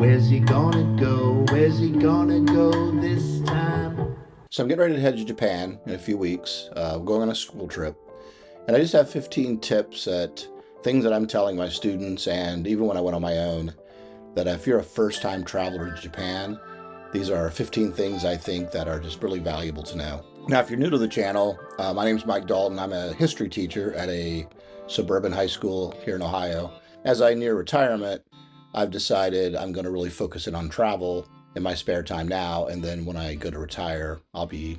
Where's he gonna go? Where's he gonna go this time? So I'm getting ready to head to Japan in a few weeks. We're going on a school trip. And I just have 15 tips at things that I'm telling my students, and even when I went on my own, that if you're a first time traveler to Japan, these are 15 things I think that are just really valuable to know. Now, if you're new to the channel, my name is Mike Dalton. I'm a history teacher at a suburban high school here in Ohio. As I near retirement, I've decided I'm going to really focus in on travel in my spare time now, and then when I go to retire, I'll be,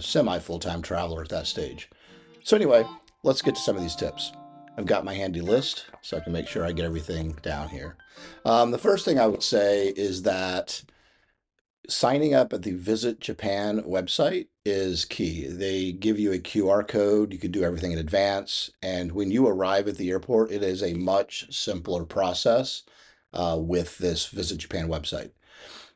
semi full-time traveler at that stage. So anyway, let's get to some of these tips. I've got my handy list so I can make sure I get everything down here. The first thing I would say is that signing up at the Visit Japan website is key. They give you a QR code. You can do everything in advance. And when you arrive at the airport, it is a much simpler process with this Visit Japan website.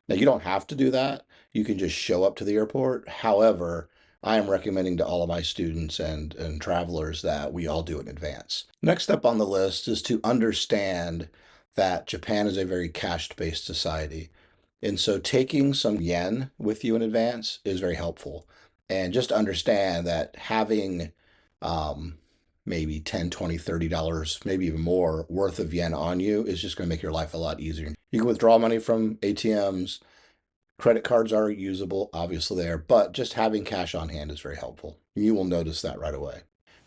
Now, you don't have to do that. You can just show up to the airport. However, I am recommending to all of my students and travelers that we all do it in advance. Next up on the list is to understand that Japan is a very cash-based society. And so taking some yen with you in advance is very helpful. And just understand that having maybe 10, 20, $30, maybe even more worth of yen on you is just going to make your life a lot easier. You can withdraw money from ATMs. Credit cards are usable, obviously there, but just having cash on hand is very helpful. You will notice that right away.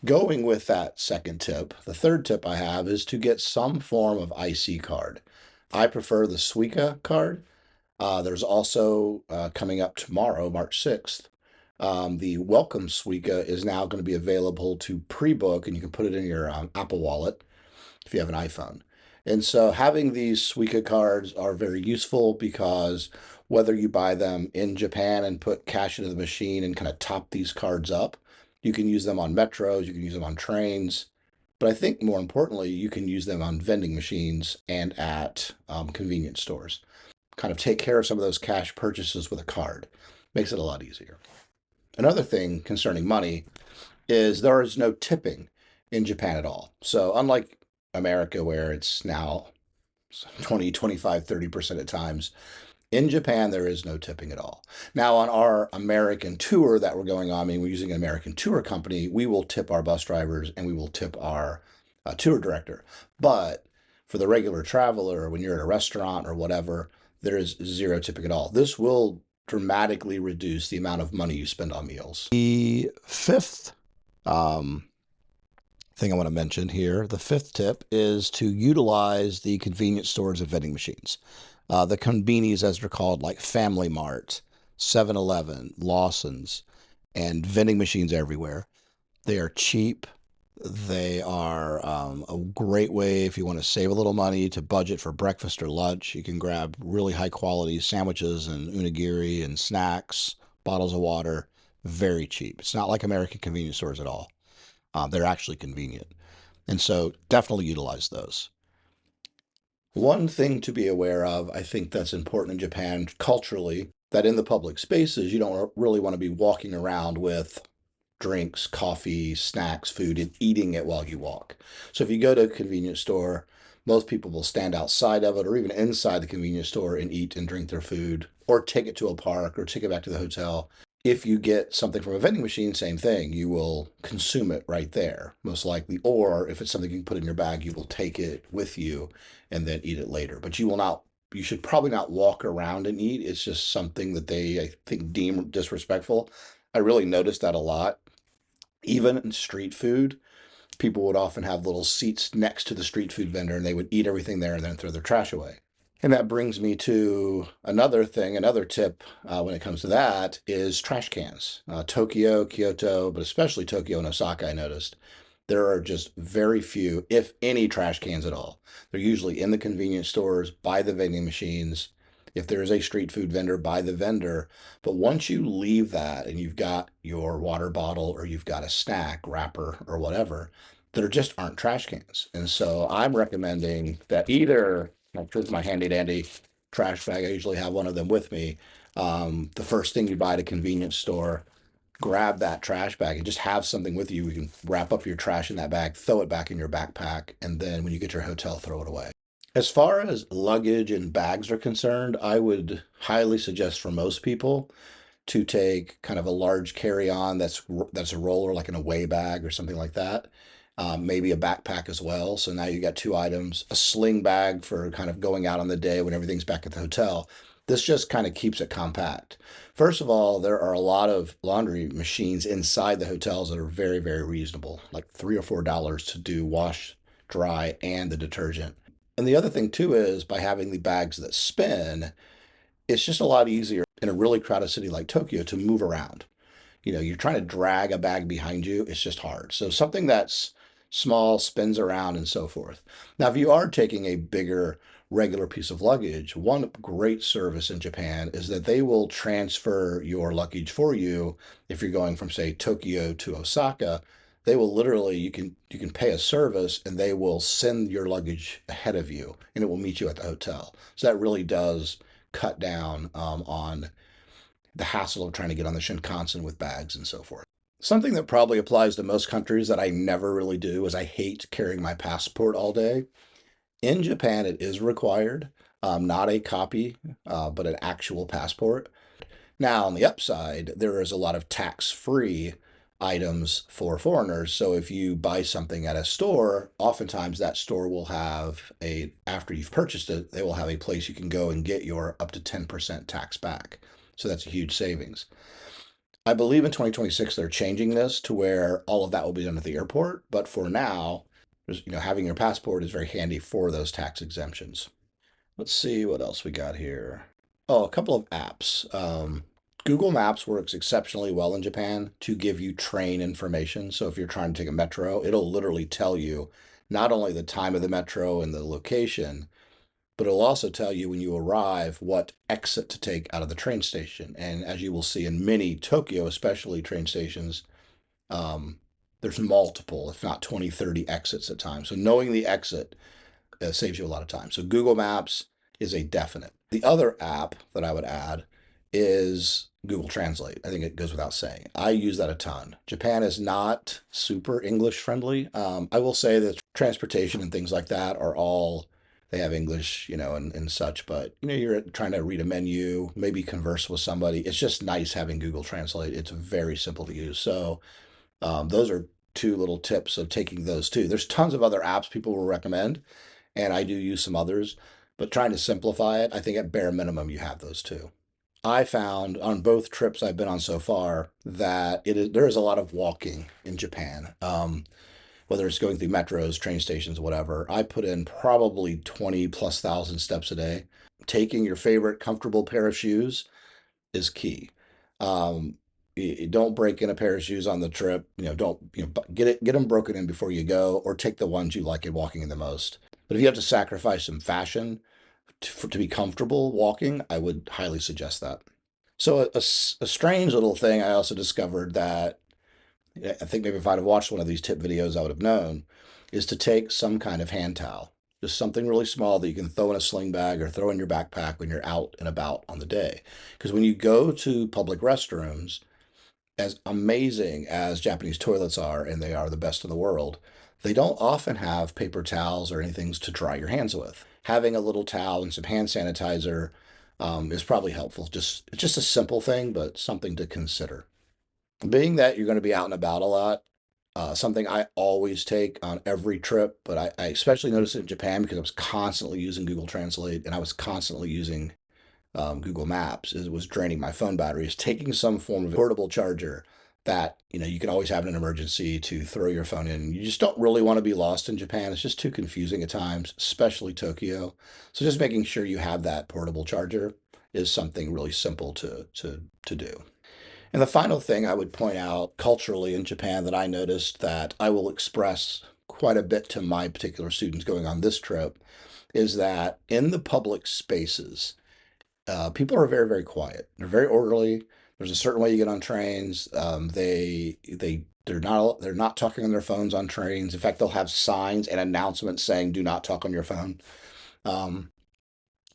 Going with that second tip, the third tip I have is to get some form of IC card. I prefer the Suica card. There's also coming up tomorrow, March 6th. The Welcome Suica is now going to be available to pre-book, and you can put it in your Apple Wallet if you have an iPhone. And so having these Suica cards are very useful because whether you buy them in Japan and put cash into the machine and kind of top these cards up, you can use them on metros, you can use them on trains, but I think more importantly, you can use them on vending machines and at convenience stores. Kind of take care of some of those cash purchases with a card. Makes it a lot easier. Another thing concerning money is there is no tipping in Japan at all. So unlike America, where it's now 20, 25, 30% at times, in Japan, there is no tipping at all. Now, on our American tour that we're going on, I mean, we're using an American tour company, we will tip our bus drivers and we will tip our tour director. But for the regular traveler, when you're at a restaurant or whatever, there is zero tipping at all. This will dramatically reduce the amount of money you spend on meals. The fifth thing I want to mention here, the fifth tip is to utilize the convenience stores and vending machines. The Konbinis, as they're called, like Family Mart, 7-Eleven, Lawson's, and vending machines everywhere. They are cheap. They are a great way if you want to save a little money to budget for breakfast or lunch. You can grab really high quality sandwiches and unigiri and snacks, bottles of water, very cheap. It's not like American convenience stores at all. They're actually convenient. And so definitely utilize those. One thing to be aware of, I think that's important in Japan culturally, that in the public spaces, you don't really want to be walking around with drinks, coffee, snacks, food, and eating it while you walk. So if you go to a convenience store, most people will stand outside of it or even inside the convenience store and eat and drink their food or take it to a park or take it back to the hotel. If you get something from a vending machine, same thing. You will consume it right there, most likely. Or if it's something you can put in your bag, you will take it with you and then eat it later. But you will not, you should probably not walk around and eat. It's just something that they, I think, deem disrespectful. I really noticed that a lot. Even in street food, people would often have little seats next to the street food vendor and they would eat everything there and then throw their trash away. And that brings me to another thing, another tip when it comes to that is trash cans. Tokyo, Kyoto, but especially Tokyo and Osaka, I noticed. There are just very few, if any, trash cans at all. They're usually in the convenience stores, by the vending machines. If there is a street food vendor, by the vendor. But once you leave that and you've got your water bottle or you've got a snack wrapper or whatever, there just aren't trash cans. And so I'm recommending that either, like here's my handy dandy trash bag, I usually have one of them with me. The first thing you buy at a convenience store, grab that trash bag and just have something with you. You can wrap up your trash in that bag, throw it back in your backpack, and then when you get to your hotel, throw it away. As far as luggage and bags are concerned, I would highly suggest for most people to take kind of a large carry-on that's a roller, like an away bag or something like that. Maybe a backpack as well. So now you got two items, a sling bag for kind of going out on the day when everything's back at the hotel. This just kind of keeps it compact. First of all, there are a lot of laundry machines inside the hotels that are very, very reasonable, like $3 or $4 to do wash, dry, and the detergent. And the other thing too is by having the bags that spin, it's just a lot easier in a really crowded city like Tokyo to move around. You're trying to drag a bag behind you, it's just hard. So something that's small, spins around, and so forth. Now, if you are taking a bigger, regular piece of luggage, one great service in Japan is that they will transfer your luggage for you if you're going from, say, Tokyo to Osaka. They will literally, you can pay a service and they will send your luggage ahead of you and it will meet you at the hotel. So that really does cut down on the hassle of trying to get on the Shinkansen with bags and so forth. Something that probably applies to most countries that I never really do is I hate carrying my passport all day. In Japan, it is required, not a copy, but an actual passport. Now, on the upside, there is a lot of tax-free items for foreigners. So if you buy something at a store, oftentimes that store will have after you've purchased it, they will have a place you can go and get your up to 10% tax back. So that's a huge savings. I believe in 2026 they're changing this to where all of that will be done at the airport, but for now, having your passport is very handy for those tax exemptions. Let's see what else we got here. Oh, a couple of apps. Google Maps works exceptionally well in Japan to give you train information. So if you're trying to take a metro, it'll literally tell you not only the time of the metro and the location, but it'll also tell you when you arrive what exit to take out of the train station. And as you will see in many Tokyo, especially train stations, there's multiple, if not 20, 30 exits at times. So knowing the exit saves you a lot of time. So Google Maps is a definite. The other app that I would add is Google Translate. I think it goes without saying. I use that a ton. Japan is not super English friendly. I will say that transportation and things like that are all, they have English, and such, but you're trying to read a menu, maybe converse with somebody. It's just nice having Google Translate. It's very simple to use. So those are two little tips of taking those two. There's tons of other apps people will recommend, and I do use some others, but trying to simplify it, I think at bare minimum you have those two. I found on both trips I've been on so far that there is a lot of walking in Japan. Whether it's going through metros, train stations, whatever. I put in probably 20 plus thousand steps a day. Taking your favorite comfortable pair of shoes is key. Um, don't break in a pair of shoes on the trip. Don't get them broken in before you go, or take the ones you like in walking in the most. But if you have to sacrifice some fashion to be comfortable walking, I would highly suggest that. So a strange little thing I also discovered that I think maybe if I'd have watched one of these tip videos, I would have known, is to take some kind of hand towel. Just something really small that you can throw in a sling bag or throw in your backpack when you're out and about on the day. Because when you go to public restrooms, as amazing as Japanese toilets are, and they are the best in the world, they don't often have paper towels or anything to dry your hands with. Having a little towel and some hand sanitizer is probably helpful. It's just a simple thing, but something to consider. Being that you're going to be out and about a lot, something I always take on every trip, but I especially noticed it in Japan because I was constantly using Google Translate and I was constantly using Google Maps. It was draining my phone battery. Is taking some form of portable charger that you can always have in an emergency to throw your phone in. You just don't really want to be lost in Japan. It's just too confusing at times, especially Tokyo. So just making sure you have that portable charger is something really simple to do. And the final thing I would point out culturally in Japan that I noticed that I will express quite a bit to my particular students going on this trip is that in the public spaces, people are very, very quiet. They're very orderly. There's a certain way you get on trains. They're not talking on their phones on trains. In fact, they'll have signs and announcements saying "Do not talk on your phone." Um,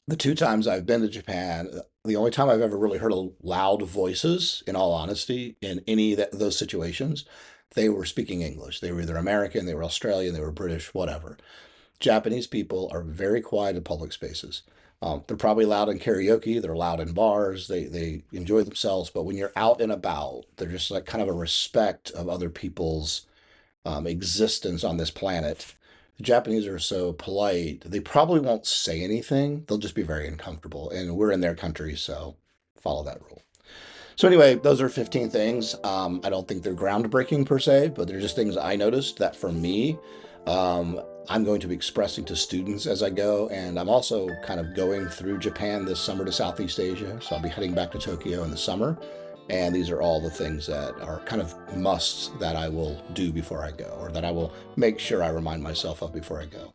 the two times I've been to Japan, the only time I've ever really heard loud voices, in all honesty, in any of those situations, they were speaking English. They were either American, they were Australian, they were British, whatever. Japanese people are very quiet in public spaces. They're probably loud in karaoke. They're loud in bars. They enjoy themselves. But when you're out and about, they're just like kind of a respect of other people's existence on this planet. The Japanese are so polite. They probably won't say anything. They'll just be very uncomfortable. And we're in their country, so follow that rule. So anyway, those are 15 things. I don't think they're groundbreaking per se, but they're just things I noticed that for me, I'm going to be expressing to students as I go. And I'm also kind of going through Japan this summer to Southeast Asia. So I'll be heading back to Tokyo in the summer. And these are all the things that are kind of musts that I will do before I go, or that I will make sure I remind myself of before I go.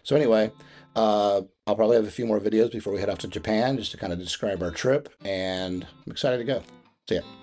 So anyway, I'll probably have a few more videos before we head off to Japan just to kind of describe our trip, and I'm excited to go. See ya.